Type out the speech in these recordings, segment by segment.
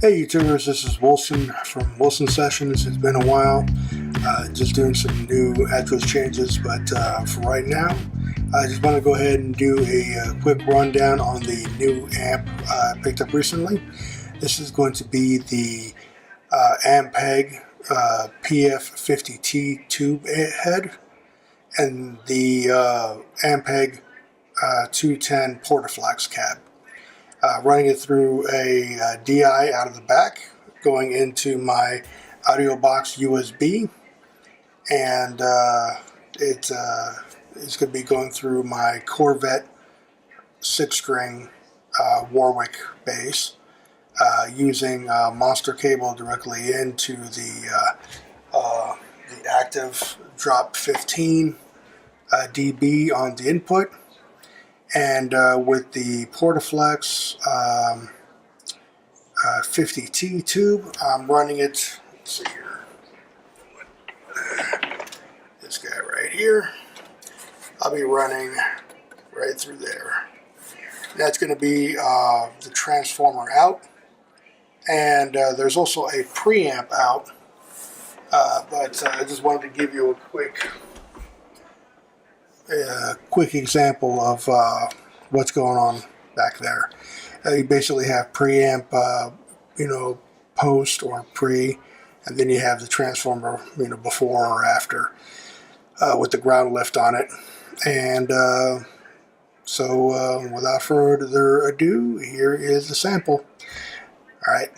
Hey YouTubers, this is Wilson from Wilson Sessions. It's been a while, just doing some new address changes, but for right now, I just want to go ahead and do a quick rundown on the new amp I picked up recently. This is going to be the Ampeg PF50T tube head and the Ampeg 210 Portaflex cab. Running it through a DI out of the back, going into my audio box USB, and it's going to be going through my Corvette 6-string Warwick bass, using monster cable directly into the active drop 15 dB on the input. And with the Portaflex 50T tube, I'm running it, let's see here, this guy right here, I'll be running right through there. That's going to be the transformer out, and there's also a preamp out, but I just wanted to give you a quick example of what's going on back there. You basically have preamp, post or pre, and then you have the transformer, before or after, with the ground lift on it. And so without further ado, here is the sample. All right.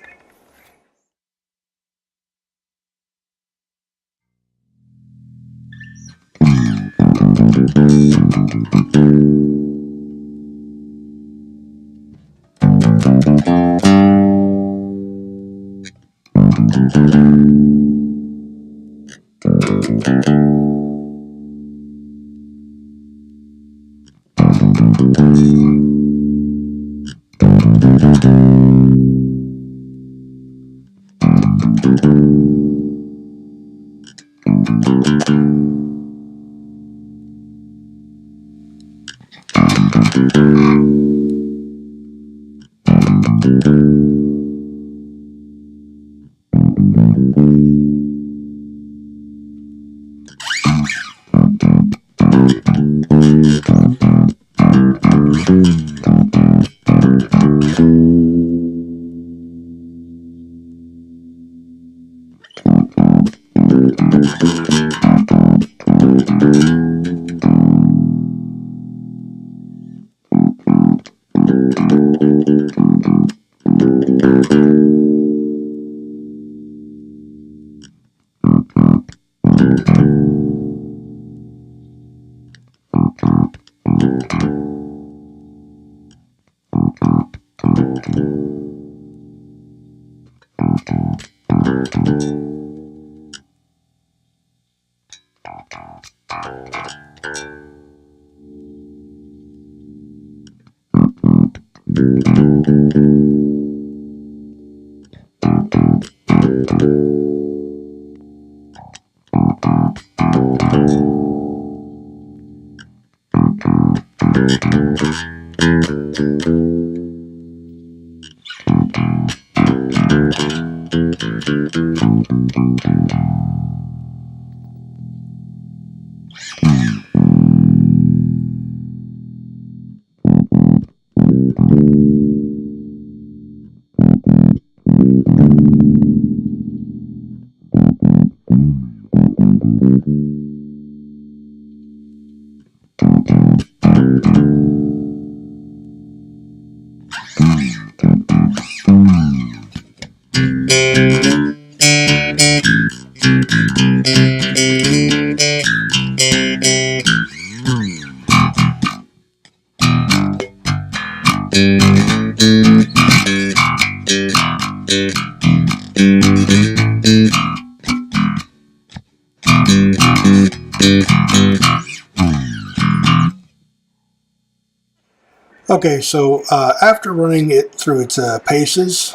Okay, so after running it through its paces,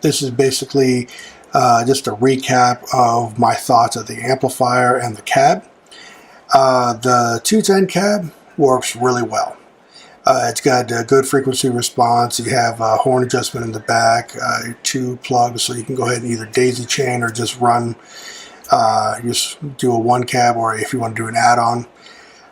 this is basically just a recap of my thoughts of the amplifier and the cab. The 210 cab works really well. It's got good frequency response. You have horn adjustment in the back, 2 plugs, so you can go ahead and either daisy chain or just run, just do a 1 cab, or if you want to do an add-on.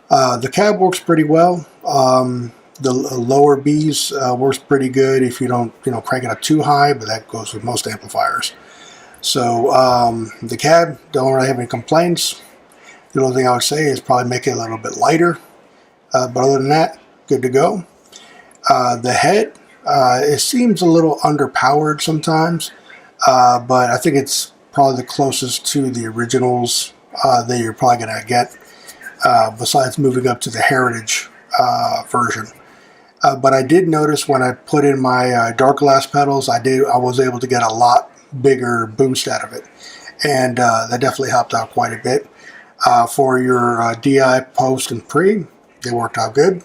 The cab works pretty well. The lower Bs works pretty good if you don't, crank it up too high, but that goes with most amplifiers. So the cab, don't really have any complaints. The only thing I would say is probably make it a little bit lighter, but other than that, good to go. The head, it seems a little underpowered sometimes, but I think it's probably the closest to the originals that you're probably going to get, besides moving up to the Heritage version. But I did notice when I put in my dark glass pedals, I was able to get a lot bigger boost out of it, and that definitely helped out quite a bit. For your DI post and pre, they worked out good.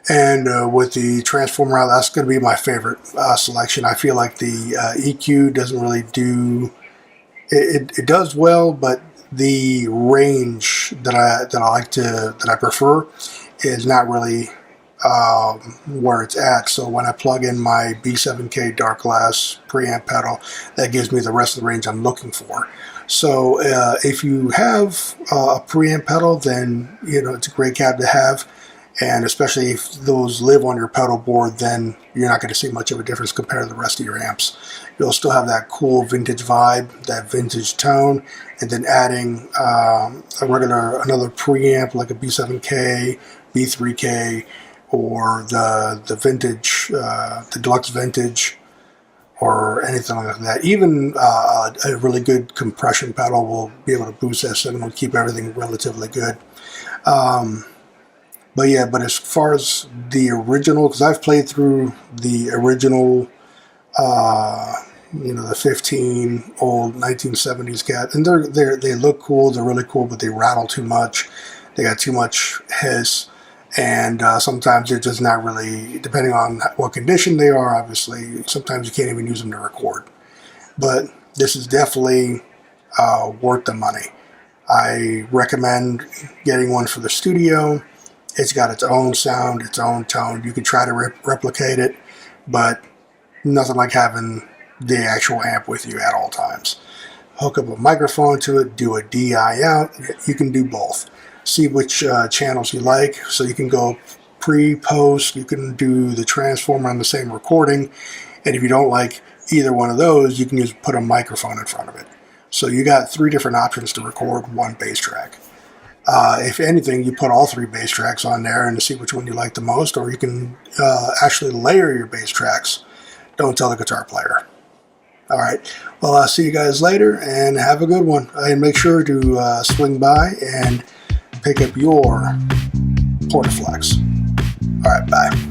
And with the transformer out, that's going to be my favorite selection. I feel like the EQ doesn't really do it does well, but the range that I prefer is not really where it's at. So when I plug in my B7K dark glass preamp pedal, that gives me the rest of the range I'm looking for. So if you have a preamp pedal, then it's a great cab to have. And especially if those live on your pedal board, then you're not going to see much of a difference compared to the rest of your amps. You'll still have that cool vintage vibe, that vintage tone, and then adding another preamp like a B7K, B3K, or the vintage, the deluxe vintage, or anything like that. Even a really good compression pedal will be able to boost that signal and keep everything relatively good. But as far as the original, because I've played through the original, the 15 old 1970s cab, and they look cool, they're really cool, but they rattle too much. They got too much hiss, and sometimes they're just not really, depending on what condition they are, obviously, sometimes you can't even use them to record. But this is definitely worth the money. I recommend getting one for the studio. It's got its own sound, its own tone. You can try to replicate it, but nothing like having the actual amp with you at all times. Hook up a microphone to it, do a DI out. You can do both. See which channels you like. So you can go pre-post, you can do the transformer on the same recording, and if you don't like either one of those, you can just put a microphone in front of it. So you got 3 different options to record one bass track. If anything, you put all 3 bass tracks on there and to see which one you like the most, or you can actually layer your bass tracks. Don't tell the guitar player. Alright, well, I'll see you guys later, and have a good one. And make sure to swing by and pick up your Portaflex. Alright, bye.